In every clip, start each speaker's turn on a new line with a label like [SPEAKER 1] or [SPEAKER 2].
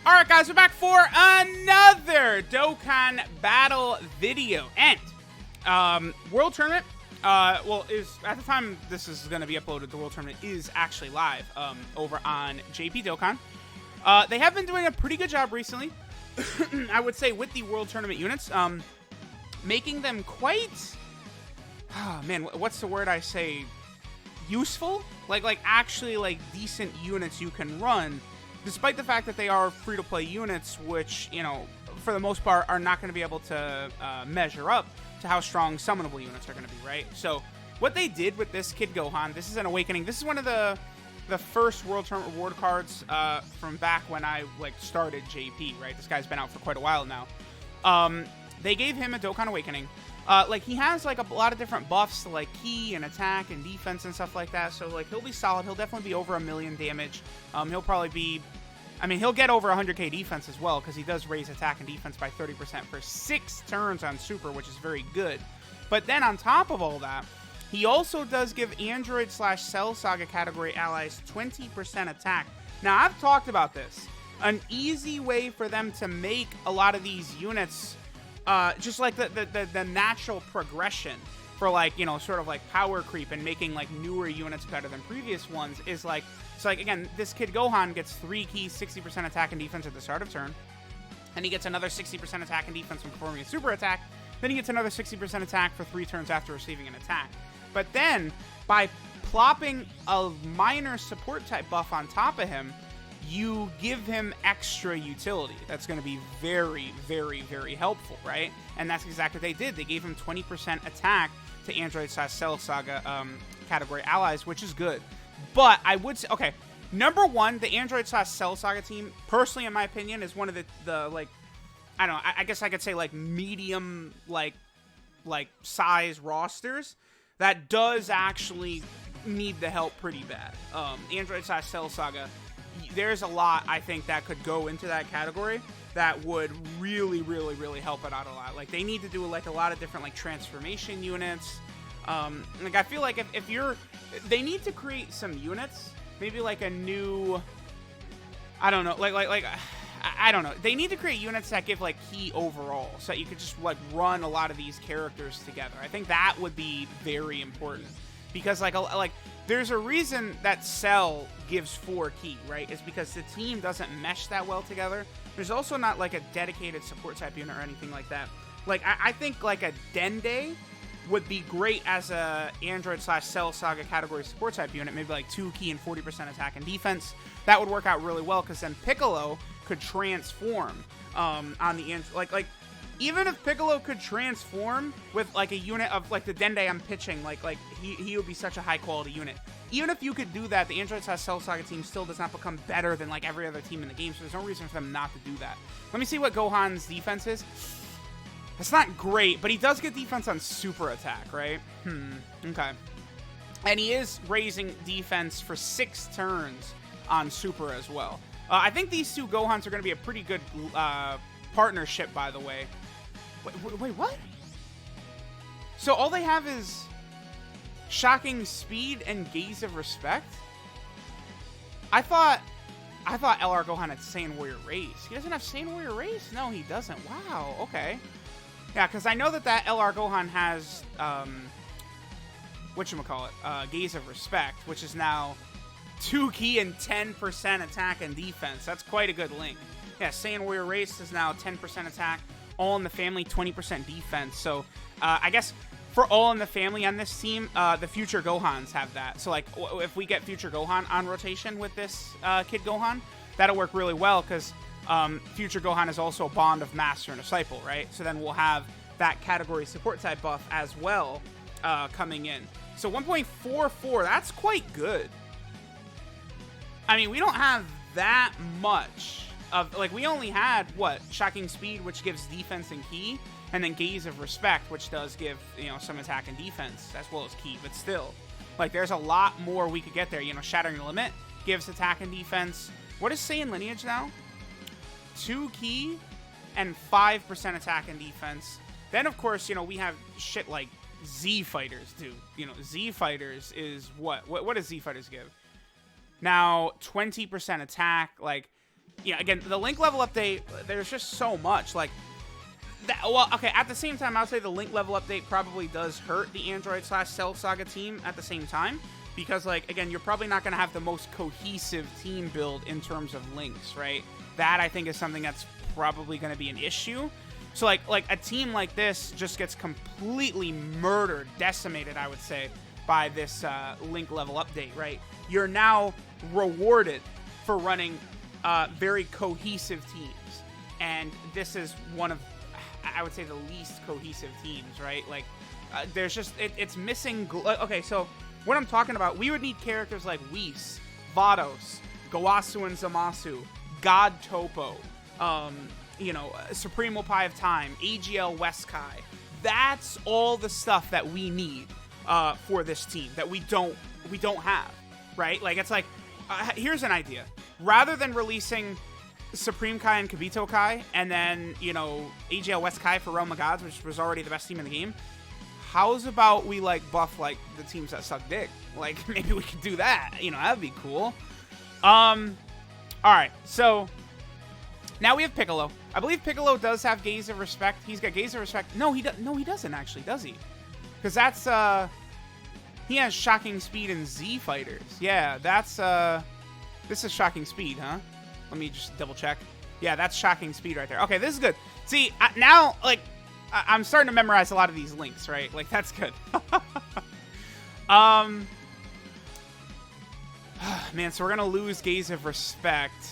[SPEAKER 1] Alright guys, we're back for another Dokkan battle video. And, World Tournament, is at the time this is going to be uploaded, the World Tournament is actually live, over on JP Dokkan. They have been doing a pretty good job recently, I would say, with the World Tournament units, making them quite, oh man, what's the word I say, useful? Like actually, decent units you can run, despite the fact that they are free-to-play units, which, you know, for the most part, are not going to be able to measure up to how strong summonable units are going to be, right? So, what they did with this Kid Gohan, this is an Awakening. This is one of the first World Tournament reward cards from back when I, started JP, right? This guy's been out for quite a while now. They gave him a Dokkan Awakening. He has, a lot of different buffs to, key and attack and defense and stuff like that. So, he'll be solid. He'll definitely be over 1 million damage. He'll probably be... I mean, he'll get over 100k defense as well, because he does raise attack and defense by 30% for 6 turns on Super, which is very good. But then, on top of all that, he also does give Android/Cell Saga category allies 20% attack. Now, I've talked about this. An easy way for them to make a lot of these units... just the natural progression for sort of power creep and making newer units better than previous ones is again, this Kid Gohan gets 3 keys, 60% attack and defense at the start of turn, and he gets another 60% attack and defense when performing a super attack, then he gets another 60% attack for 3 turns after receiving an attack. But then, by plopping a minor support type buff on top of him, you give him extra utility. That's going to be very, very, very helpful, right? And that's exactly what they did. They gave him 20% attack to Android/Cell Saga category allies, which is good. But I would say, okay, number one, the Android/Cell Saga team, personally, in my opinion, is one of the I don't know, I guess I could say, medium, size rosters that does actually need the help pretty bad. Android/Cell Saga, there's a lot, I think, that could go into that category that would really, really, really help it out a lot. They need to do, a lot of different, transformation units. I feel like if you're... They need to create some units. Maybe, a new... I don't know. I don't know. They need to create units that give, key overall, so that you could just, run a lot of these characters together. I think that would be very important. Because, there's a reason that Cell gives 4 key, right? Is because the team doesn't mesh that well together. There's also not, a dedicated support type unit or anything like that. I think, a Dende would be great as a Android/Cell Saga category support type unit. Maybe, 2 key and 40% attack and defense. That would work out really well, because then Piccolo could transform on the Android. Even if Piccolo could transform with, a unit of, the Dende I'm pitching, he would be such a high-quality unit. Even if you could do that, the Android/Cell Saga team still does not become better than, every other team in the game, so there's no reason for them not to do that. Let me see what Gohan's defense is. It's not great, but he does get defense on super attack, right? Okay. And he is raising defense for 6 turns on super as well. I think these two Gohans are going to be a pretty good partnership, by the way. Wait, what? So all they have is Shocking Speed and Gaze of Respect? I thought LR Gohan had Saiyan Warrior Race. He doesn't have Saiyan Warrior Race? No, he doesn't. Wow, okay. Yeah, because I know that LR Gohan has, whatchamacallit, Gaze of Respect, which is now 2 key and 10% attack and defense. That's quite a good link. Yeah, Saiyan Warrior Race is now 10% attack. All in the Family, 20% defense. So, I guess for All in the Family on this team, the future Gohans have that. So, if we get future Gohan on rotation with this Kid Gohan, that'll work really well, because future Gohan is also a bond of Master and Disciple, right? So then we'll have that category support type buff as well coming in. So 1.44, that's quite good. I mean, we don't have that much of, we only had, Shocking Speed, which gives defense and key, and then Gaze of Respect, which does give, some attack and defense, as well as key, but still, there's a lot more we could get there. Shattering Limit gives attack and defense. What is Saiyan Lineage now? 2 key and 5% attack and defense. Then, of course, we have shit like Z Fighters do. Z Fighters is what? What does Z Fighters give? Now, 20% attack, yeah, again, the Link level update, there's just so much. Like, that, well, okay, at the same time, I would say the Link level update probably does hurt the Android/Cell Saga team at the same time. Because, like, again, you're probably not going to have the most cohesive team build in terms of links, right? That, I think, is something that's probably going to be an issue. So, like a team like this just gets completely murdered, decimated, I would say, by this Link level update, right? You're now rewarded for running very cohesive teams. And this is one of, I would say, the least cohesive teams, right? Like, there's just, it's missing, okay, so what I'm talking about, we would need characters like Whis, Vados, Gowasu and Zamasu, God Topo, you know, Supremo Pie of Time, AGL Westkai. That's all the stuff that we need for this team that we don't have, right? Like, it's like, here's an idea. Rather than releasing Supreme Kai and Kibito Kai, and then, you know, AGL Westkai for Realm of Gods, which was already the best team in the game, how's about we, like, buff, like, the teams that suck dick? Like, maybe we could do that. You know, that'd be cool. Alright, so now we have Piccolo. I believe Piccolo does have Gaze of Respect. He's got Gaze of Respect. No, he doesn't, actually, does he? Because that's, he has Shocking Speed and Z Fighters. Yeah, that's, this is Shocking Speed, huh? Let me just double check. Yeah, that's Shocking Speed right there. Okay, this is good. See, now, like, I'm starting to memorize a lot of these links, right? Like, that's good. Man, so we're going to lose Gaze of Respect.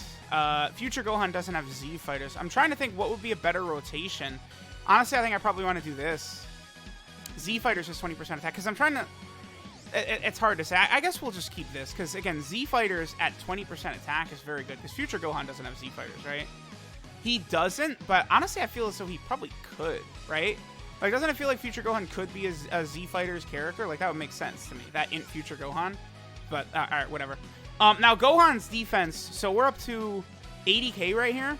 [SPEAKER 1] Future Gohan doesn't have Z Fighters. I'm trying to think what would be a better rotation. Honestly, I think I probably want to do this. Z Fighters is 20% attack, because I'm trying to... It's hard to say. I guess we'll just keep this, because, again, Z Fighters at 20% attack is very good, because Future Gohan doesn't have Z Fighters, right? He doesn't, but honestly, I feel as though he probably could, right? Like, doesn't it feel like Future Gohan could be a Z Fighters character? Like, that would make sense to me, that in Future Gohan. But, alright, whatever. Now, Gohan's defense, so we're up to 80k right here.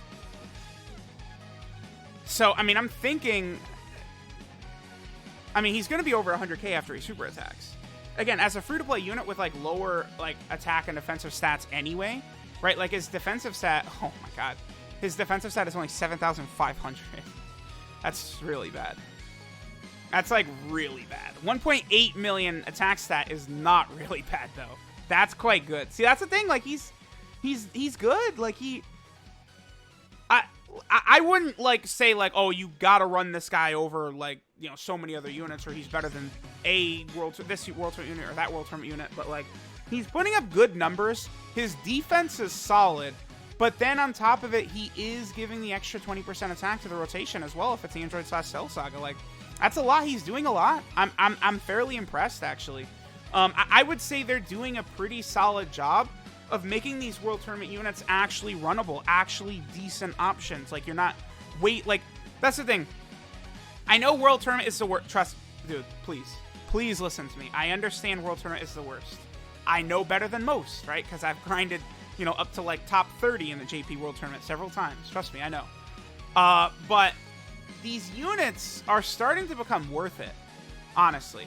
[SPEAKER 1] So, I mean, I'm thinking... I mean, he's going to be over 100k after he super attacks. Again, as a free-to-play unit with, like, lower, like, attack and defensive stats anyway, right? Like, his defensive stat... Oh, my God. His defensive stat is only 7,500. That's really bad. That's, like, really bad. 1.8 million attack stat is not really bad, though. That's quite good. See, that's the thing. Like, he's good. Like, I wouldn't, like, say, like, oh, you gotta run this guy over, like, you know, so many other units, or he's better than this World Tournament unit or that World Tournament unit. But, like, he's putting up good numbers. His defense is solid. But then on top of it, he is giving the extra 20% attack to the rotation as well if it's Android/Cell Saga. Like, that's a lot. He's doing a lot. I'm fairly impressed, actually. I would say they're doing a pretty solid job of making these World Tournament units actually runnable, actually decent options. Like, you're not... Like, that's the thing. I know World Tournament is the worst. Trust... Dude, please. Please listen to me. I understand World Tournament is the worst. I know better than most, right? Because I've grinded... you know, up to, like, top 30 in the JP World Tournament several times. Trust me, I know. But these units are starting to become worth it, honestly.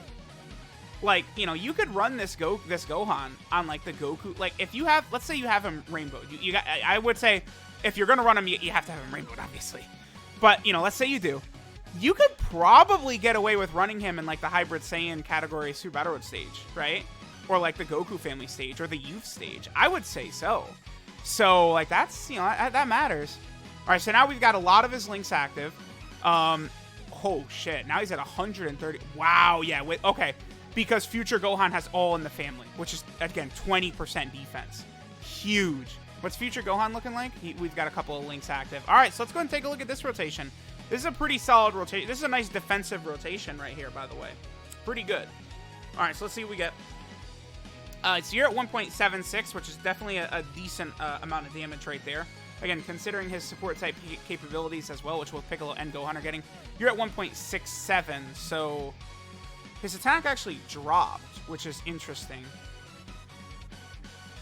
[SPEAKER 1] Like, you know, you could run this Gohan on, like, the Goku. Like, if you have, let's say you have him rainbowed. I would say, if you're going to run him, you have to have him rainbowed, obviously. But, you know, let's say you do. You could probably get away with running him in, like, the Hybrid Saiyan category Super Battle Road stage, right? Or, like, the Goku family stage, or the youth stage. I would say so. So, like, that's, you know, that matters. All right, so now we've got a lot of his links active. Oh, shit. Now he's at 130. Wow, yeah. Okay. Because Future Gohan has all in the family, which is, again, 20% defense. Huge. What's Future Gohan looking like? We've got a couple of links active. All right, so let's go and take a look at this rotation. This is a pretty solid rotation. This is a nice defensive rotation right here, by the way. Pretty good. All right, so let's see what we get. So you're at 1.76, which is definitely a decent amount of damage right there. Again, considering his support type capabilities as well, which both Piccolo and Gohan are getting, you're at 1.67. So his attack actually dropped, which is interesting.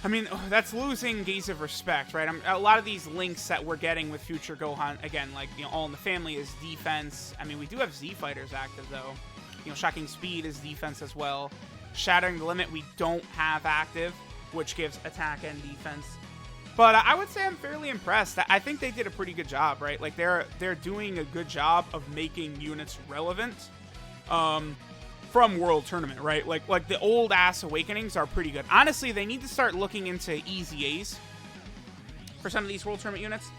[SPEAKER 1] I mean, that's losing Gaze of Respect, right? A lot of these links that we're getting with Future Gohan, again, like, you know, all in the family is defense. I mean, we do have Z Fighters active, though. You know, Shocking Speed is defense as well. Shattering the Limit we don't have active, which gives attack and defense. But I would say I'm fairly impressed. I think they did a pretty good job, right? Like they're doing a good job of making units relevant from World Tournament, right? Like the old ass Awakenings are pretty good. Honestly, they need to start looking into EZAs for some of these World Tournament units.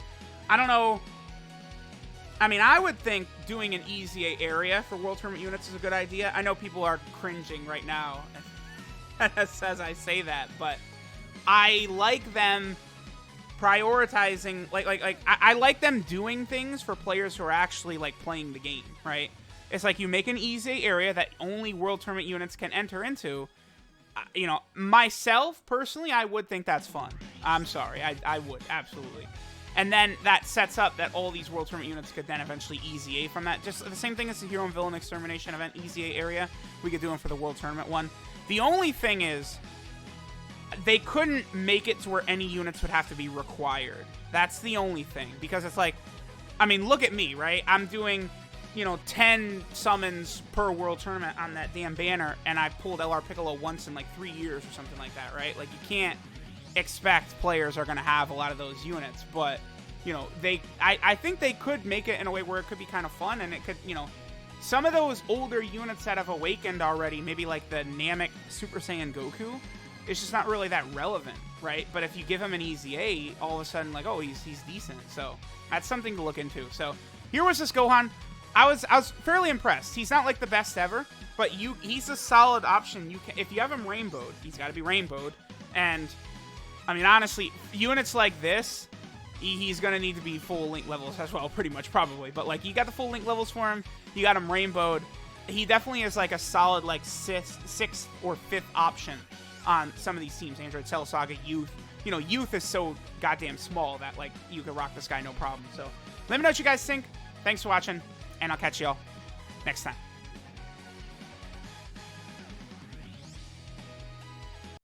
[SPEAKER 1] I don't know. I mean, I would think doing an EZA area for World Tournament units is a good idea. I know people are cringing right now as I say that, but I like them prioritizing, I like them doing things for players who are actually, like, playing the game, right? It's like you make an EZA area that only World Tournament units can enter into. You know, myself, personally, I would think that's fun. I'm sorry. I would, absolutely. And then that sets up that all these World Tournament units could then eventually EZA from that. Just the same thing as the Hero and Villain Extermination event EZA area. We could do them for the World Tournament one. The only thing is, they couldn't make it to where any units would have to be required. That's the only thing. Because it's like, I mean, look at me, right? I'm doing, you know, 10 summons per World Tournament on that damn banner, and I pulled LR Piccolo once in like 3 years or something like that, right? Like, you can't expect players are going to have a lot of those units. But, you know, I think they could make it in a way where it could be kind of fun, and it could, you know, some of those older units that have awakened already, maybe like the Namek Super Saiyan Goku, it's just not really that relevant, right? But if you give him an EZA, all of a sudden, like, oh, he's decent. So that's something to look into. So here was this Gohan. I was fairly impressed. He's not like the best ever, but he's a solid option. You can, if you have him rainbowed, he's got to be rainbowed. And I mean, honestly, units like this, he's gonna need to be full link levels as well, pretty much, probably. But like, you got the full link levels for him. You got him rainbowed. He definitely is like a solid like sixth or fifth option on some of these teams. Android Cell Saga, Youth. You know, Youth is so goddamn small that, like, you could rock this guy no problem. So let me know what you guys think. Thanks for watching, and I'll catch y'all next time.